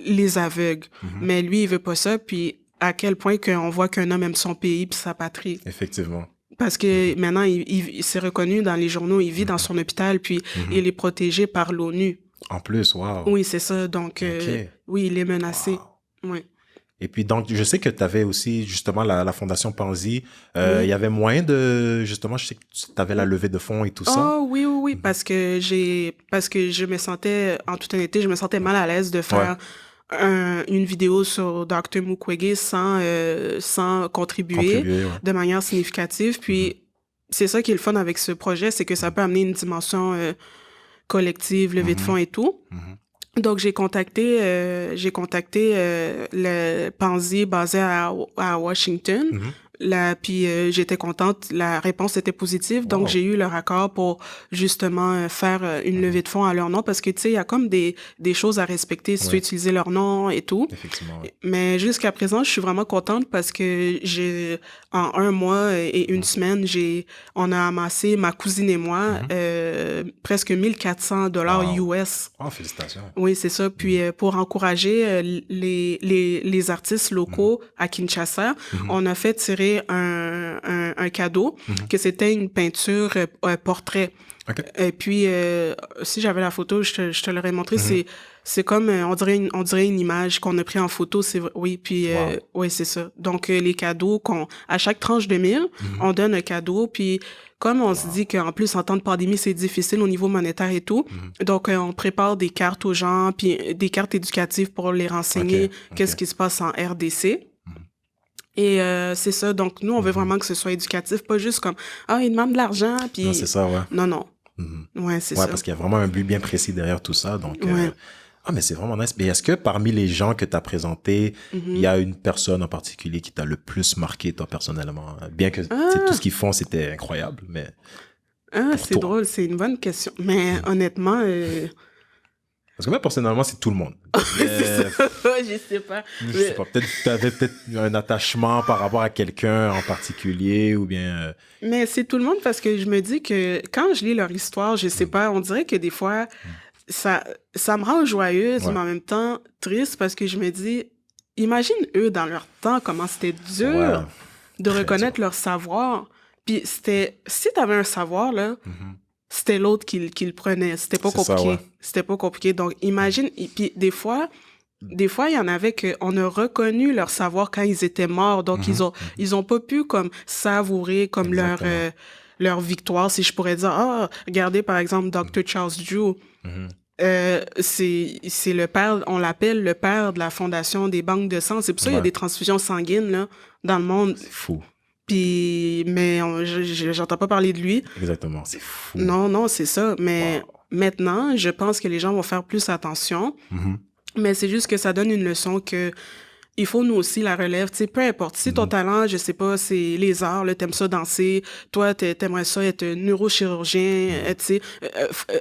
les aveugles. Mais lui, il veut pas ça. Puis à quel point qu'on voit qu'un homme aime son pays puis sa patrie. Effectivement. Parce que maintenant, il s'est reconnu dans les journaux, il vit dans son hôpital, puis il est protégé par l'ONU. En plus, wow. Oui, c'est ça. Donc, oui, il est menacé. Wow. Oui. Et puis, donc, je sais que tu avais aussi, justement, la Fondation Panzi. Il y avait moyen de, justement, je sais que tu avais la levée de fonds et tout ça. Oh, oui, parce que je me sentais, en toute honnêteté, je me sentais mal à l'aise de faire une vidéo sur Dr. Mukwege sans contribuer de manière significative. Puis, c'est ça qui est le fun avec ce projet, c'est que ça peut amener une dimension collective, levée de fonds et tout. Donc, j'ai contacté le Panzi basé à Washington. Puis j'étais contente, la réponse était positive, donc j'ai eu leur accord pour justement faire une levée de fonds à leur nom, parce que tu sais, il y a comme des choses à respecter si tu veux utiliser leur nom et tout. Effectivement. Mais jusqu'à présent, je suis vraiment contente parce que en 1 mois et 1 semaine, on a amassé, ma cousine et moi, presque $1,400 US. Oh, félicitations. Oui, c'est ça. Puis pour encourager les artistes locaux à Kinshasa, on a fait tirer un cadeau, que c'était une peinture portrait. Okay. Et puis, si j'avais la photo, je te l'aurais montré. C'est comme, on dirait une image qu'on a pris en photo. Oui, puis, oui, c'est ça. Donc, les cadeaux à chaque tranche de 1000, on donne un cadeau. Puis, comme on se dit qu'en plus, en temps de pandémie, c'est difficile au niveau monétaire et tout. Donc, on prépare des cartes aux gens, puis des cartes éducatives pour les renseigner qu'est-ce qui se passe en RDC. Et c'est ça. Donc, nous, on veut vraiment que ce soit éducatif, pas juste comme « Ah, il demande de l'argent, puis... » Non, c'est ça, ouais. Non. Ouais, c'est ça. Ouais, parce qu'il y a vraiment un but bien précis derrière tout ça. Donc, mais c'est vraiment nice. Mais est-ce que parmi les gens que tu as présentés, il y a une personne en particulier qui t'a le plus marqué, toi, personnellement? Bien que tout ce qu'ils font, c'était incroyable, mais... c'est drôle, c'est une bonne question. Mais honnêtement... Parce que moi, personnellement, c'est tout le monde. C'est ça, je sais pas. Je sais pas, peut-être tu avais un attachement par rapport à quelqu'un en particulier ou bien... Mais c'est tout le monde parce que je me dis que quand je lis leur histoire, je sais pas, on dirait que des fois, ça me rend joyeuse, mais en même temps triste parce que je me dis, imagine eux dans leur temps, comment c'était dur de reconnaître leur savoir. Puis si t'avais un savoir, là... C'était l'autre qui le prenait. C'était pas compliqué. C'était pas compliqué. Donc, imagine... Et puis, des fois, il y en avait qu'on a reconnu leur savoir quand ils étaient morts. Donc, ils ont pas pu, comme, savourer, comme, leur victoire, si je pourrais dire. Ah, regardez, par exemple, Dr. Charles Drew. C'est le père, on l'appelle le père de la fondation des banques de sang. C'est pour ça qu'il y a des transfusions sanguines, là, dans le monde. C'est fou. Puis, mais j'entends pas parler de lui. Exactement, c'est fou. Non, c'est ça. Mais maintenant, je pense que les gens vont faire plus attention. Mais c'est juste que ça donne une leçon que il faut nous aussi la relève. Tu sais, peu importe. Si ton talent, je sais pas, c'est les arts, là, t'aimes ça danser, toi, t'aimerais ça être neurochirurgien, tu sais,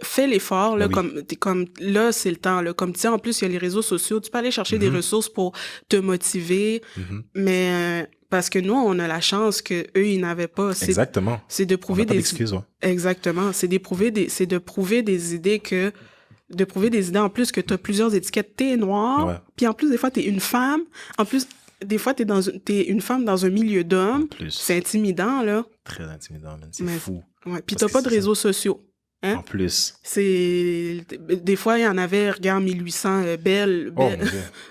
fais l'effort, là, comme là, c'est le temps, là. Comme tu sais, en plus, il y a les réseaux sociaux, tu peux aller chercher des ressources pour te motiver, mais parce que nous, on a la chance que eux, ils n'avaient pas. Exactement. C'est de prouver des excuses. Exactement. C'est de prouver des idées en plus que tu as plusieurs étiquettes. T'es noir, puis en plus, des fois, t'es une femme. En plus, des fois, t'es une femme dans un milieu d'hommes. C'est intimidant, là. Très intimidant, man. C'est fou. Ouais. Puis t'as pas de réseaux sociaux. Hein? En plus. Des fois, il y en avait, regarde, 1800, belle. Oh,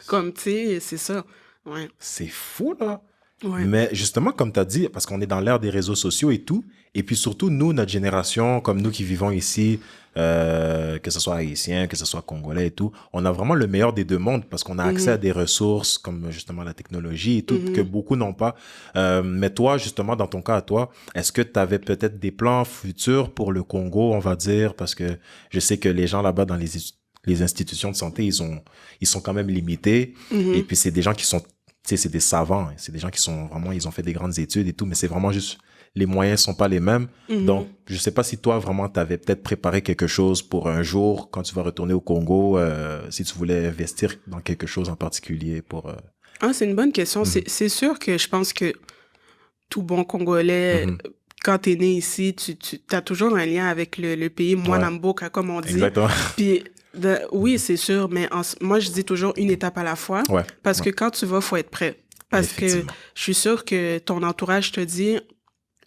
comme, tu sais, c'est ça. Ouais. C'est fou, là. Ouais. Mais justement, comme tu as dit, parce qu'on est dans l'ère des réseaux sociaux et tout, et puis surtout, nous, notre génération, comme nous qui vivons ici, que ce soit haïtien, que ce soit congolais et tout, on a vraiment le meilleur des deux mondes parce qu'on a accès à des ressources comme justement la technologie et tout, que beaucoup n'ont pas. Mais toi, justement, dans ton cas à toi, est-ce que tu avais peut-être des plans futurs pour le Congo, on va dire, parce que je sais que les gens là-bas dans les institutions de santé, ils sont quand même limités. Et puis, c'est des gens qui sont sais, c'est des savants, hein. C'est des gens qui sont vraiment, ils ont fait des grandes études et tout, mais c'est vraiment juste, les moyens sont pas les mêmes. Donc, je sais pas si toi, vraiment, t'avais peut-être préparé quelque chose pour un jour, quand tu vas retourner au Congo, si tu voulais investir dans quelque chose en particulier pour... Ah, c'est une bonne question. C'est sûr que je pense que tout bon Congolais, quand t'es né ici, tu as toujours un lien avec le pays Mwanamboka, comme on dit. Exactement. Puis, oui, c'est sûr, mais moi, je dis toujours une étape à la fois. Parce que quand tu vas, faut être prêt. Parce que je suis sûre que ton entourage te dit,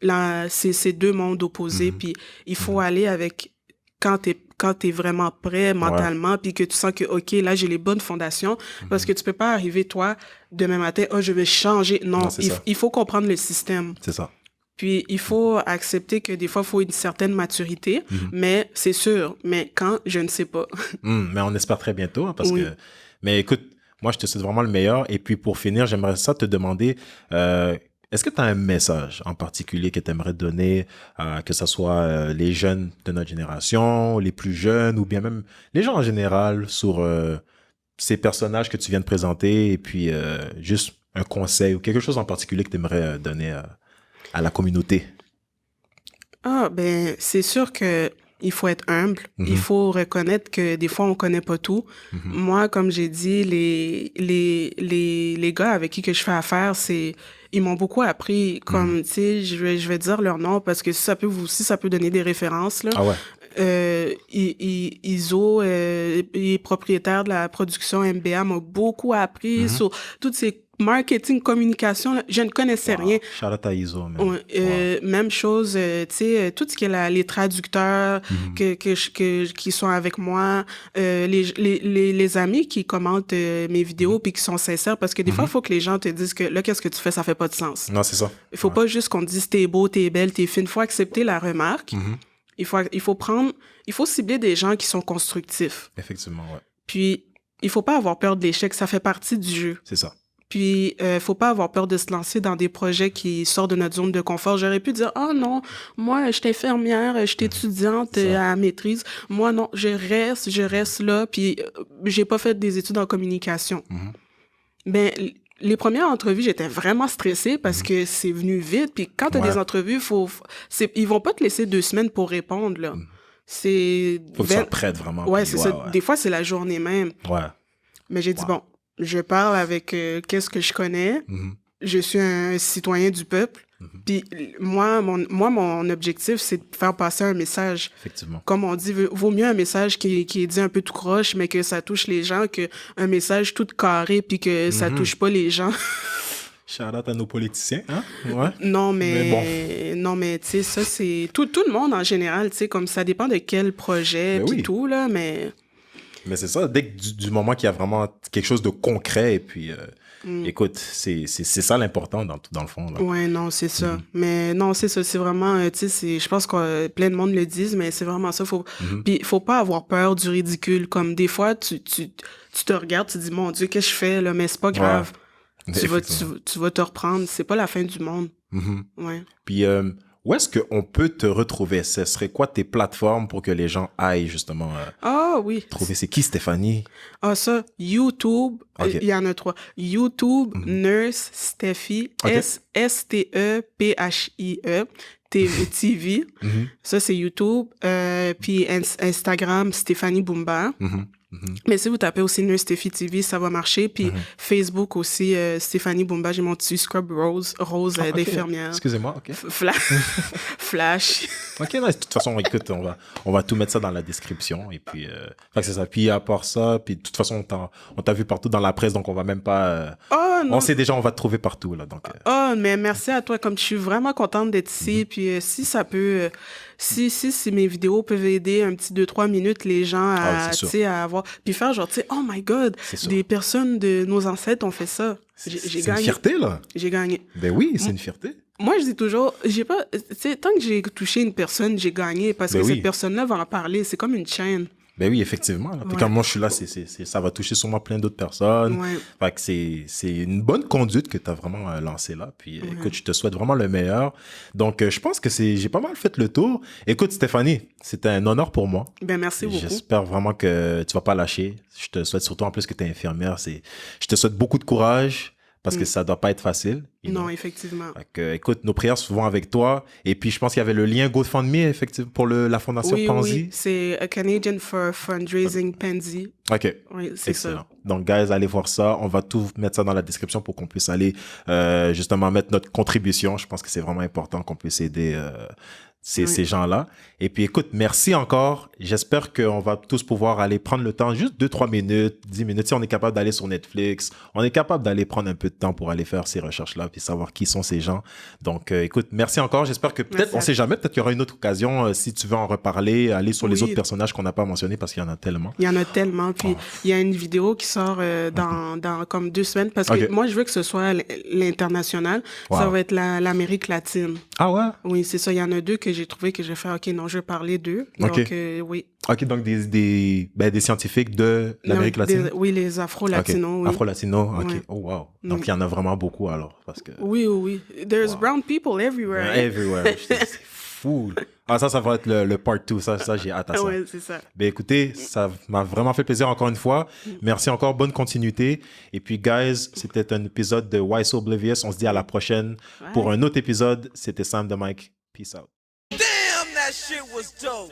là, c'est deux mondes opposés, puis il faut aller avec... Quand t'es vraiment prêt mentalement, puis que tu sens que, OK, là, j'ai les bonnes fondations, parce que tu peux pas arriver, toi, demain matin, « Oh, je vais changer. » Non, il faut comprendre le système. C'est ça. Puis, il faut accepter que des fois, il faut une certaine maturité, mais c'est sûr. Mais quand, je ne sais pas. Mais on espère très bientôt, hein, parce que... Mais écoute, moi, je te souhaite vraiment le meilleur. Et puis, pour finir, j'aimerais ça te demander... Est-ce que tu as un message en particulier que tu aimerais donner, que ce soit les jeunes de notre génération, les plus jeunes, ou bien même les gens en général, sur ces personnages que tu viens de présenter, et puis juste un conseil ou quelque chose en particulier que tu aimerais donner à la communauté? Ah, ben, c'est sûr que il faut être humble. Il faut reconnaître que des fois, on connaît pas tout. Moi, comme j'ai dit, les gars avec qui que je fais affaire, ils m'ont beaucoup appris. Comme, tu sais, je vais dire leur nom parce que si ça peut donner des références, là. Ah ouais. Iso, les propriétaires de la production MBA m'ont beaucoup appris sur toutes ces marketing, communication, là, je ne connaissais rien. Shout out à Iso, même chose, tu sais, tout ce qui est les traducteurs qui sont avec moi, les amis qui commentent mes vidéos puis qui sont sincères, parce que des fois, il faut que les gens te disent que là, qu'est-ce que tu fais, ça fait pas de sens. Non, c'est ça. Il faut pas juste qu'on te dise t'es beau, t'es belle, t'es fine. Il faut accepter la remarque. Il faut cibler des gens qui sont constructifs. Effectivement, ouais. Puis, il faut pas avoir peur de l'échec, ça fait partie du jeu. C'est ça. Puis, faut pas avoir peur de se lancer dans des projets qui sortent de notre zone de confort. J'aurais pu dire, oh non, moi, je suis infirmière, je suis étudiante à maîtrise. Moi, non, je reste là, puis j'ai pas fait des études en communication. Ben, les premières entrevues, j'étais vraiment stressée parce que c'est venu vite. Puis quand t'as des entrevues, ils vont pas te laisser 2 semaines pour répondre, là. Faut que tu sois prête, vraiment. Ouais, c'est ça. Ouais. Des fois, c'est la journée même. Ouais. Mais j'ai dit, bon, je parle avec qu'est-ce que je connais. Je suis un citoyen du peuple. Puis moi, mon objectif, c'est de faire passer un message. Effectivement. Comme on dit, vaut mieux un message qui est dit un peu tout croche, mais que ça touche les gens, qu'un message tout carré puis que ça touche pas les gens. Shout out à nos politiciens, hein? Ouais. Non, mais tu sais, ça, c'est tout le monde en général, tu sais, comme ça dépend de quel projet puis tout, là, mais... Mais c'est ça, dès que du moment qu'il y a vraiment quelque chose de concret, et puis, écoute, c'est ça l'important dans le fond. Là. Ouais, non, c'est ça. Mais non, c'est ça, c'est vraiment, tu sais, je pense que plein de monde le disent, mais c'est vraiment ça. Puis, faut pas avoir peur du ridicule. Comme des fois, tu te regardes, tu te dis, mon Dieu, qu'est-ce que je fais, là, mais c'est pas grave. Ouais. Tu vas te reprendre, c'est pas la fin du monde. Ouais. Puis, où est-ce qu'on peut te retrouver? Ce serait quoi tes plateformes pour que les gens aillent justement trouver? C'est qui, Stéphanie? Ah, ça, YouTube, il y en a 3. YouTube, Nurse Steffi, S-T-E-P-H-I-E, TV. Ça, c'est YouTube. Puis Instagram, Stéphanie Bumba. Mais si vous tapez aussi Nurse Steffi TV, ça va marcher. Puis Facebook aussi, Stéphanie Bumba, j'ai mon petit scrub rose d'infirmière. Excusez-moi, OK. Flash. OK, non, de toute façon, écoute, on va tout mettre ça dans la description. Et puis, c'est ça. Puis à part ça, puis de toute façon, on t'a vu partout dans la presse, donc on va même pas... on sait déjà, on va te trouver partout. Là, donc, mais merci à toi. Comme je suis vraiment contente d'être ici. Puis si ça peut... Si mes vidéos peuvent aider un petit 2-3 minutes les gens à avoir... Puis faire genre, tu sais, oh my God, des personnes de nos ancêtres ont fait ça. J'ai gagné. C'est une fierté, là. J'ai gagné. Ben oui, c'est une fierté. Moi, je dis toujours, j'ai pas... Tu sais, tant que j'ai touché une personne, j'ai gagné parce que cette personne-là va en parler. C'est comme une chaîne. Ben oui, effectivement. Là. Puis quand moi je suis là, ça va toucher sûrement plein d'autres personnes. Fait que c'est une bonne conduite que tu as vraiment lancée là. Puis écoute, je te souhaite vraiment le meilleur. Donc je pense que j'ai pas mal fait le tour. Écoute Stéphanie, c'était un honneur pour moi. Ben merci beaucoup. J'espère vraiment que tu vas pas lâcher. Je te souhaite surtout en plus que tu es infirmière. Je te souhaite beaucoup de courage. parce que ça doit pas être facile. Non, effectivement. Fait que, écoute, nos prières souvent avec toi. Et puis, je pense qu'il y avait le lien GoFundMe, effectivement, pour la Fondation Pansy. Oui, c'est A Canadian for Fundraising Pansy. OK. Oui, c'est excellent. ça. Donc, guys, allez voir ça. On va tout mettre ça dans la description pour qu'on puisse aller justement mettre notre contribution. Je pense que c'est vraiment important qu'on puisse aider ces gens-là. Et puis, écoute, merci encore. J'espère qu'on va tous pouvoir aller prendre le temps, juste 2-3 minutes, 10 minutes. Si on est capable d'aller sur Netflix, on est capable d'aller prendre un peu de temps pour aller faire ces recherches-là puis savoir qui sont ces gens. Donc, écoute, merci encore. J'espère que peut-être, on ne sait jamais, peut-être qu'il y aura une autre occasion. Si tu veux en reparler, aller sur les autres personnages qu'on n'a pas mentionnés parce qu'il y en a tellement. Il y en a tellement. Puis, il y a une vidéo qui sort dans comme 2 semaines parce que moi, je veux que ce soit l'international. Ça va être l'Amérique latine. Ah ouais? Oui, c'est ça. Il y en a 2 que j'ai trouvé que j'ai fait, OK, non, je vais parler d'eux. Donc, oui. OK, donc des scientifiques de l'Amérique latine? Oui, les Afro-Latinos. Oui. Afro-Latinos, OK. Ouais. Oh, wow. Donc, il y en a vraiment beaucoup alors. Parce que... Oui. There's brown people everywhere. Everywhere. C'est fou. Ah, ça va être le part 2. Ça, j'ai hâte à ça. Oui, c'est ça. Ben, écoutez, ça m'a vraiment fait plaisir encore une fois. Merci encore. Bonne continuité. Et puis, guys, c'était un épisode de Why So Oblivious. On se dit à la prochaine pour un autre épisode. C'était Sam the Mike. Peace out. Damn, that shit was dope.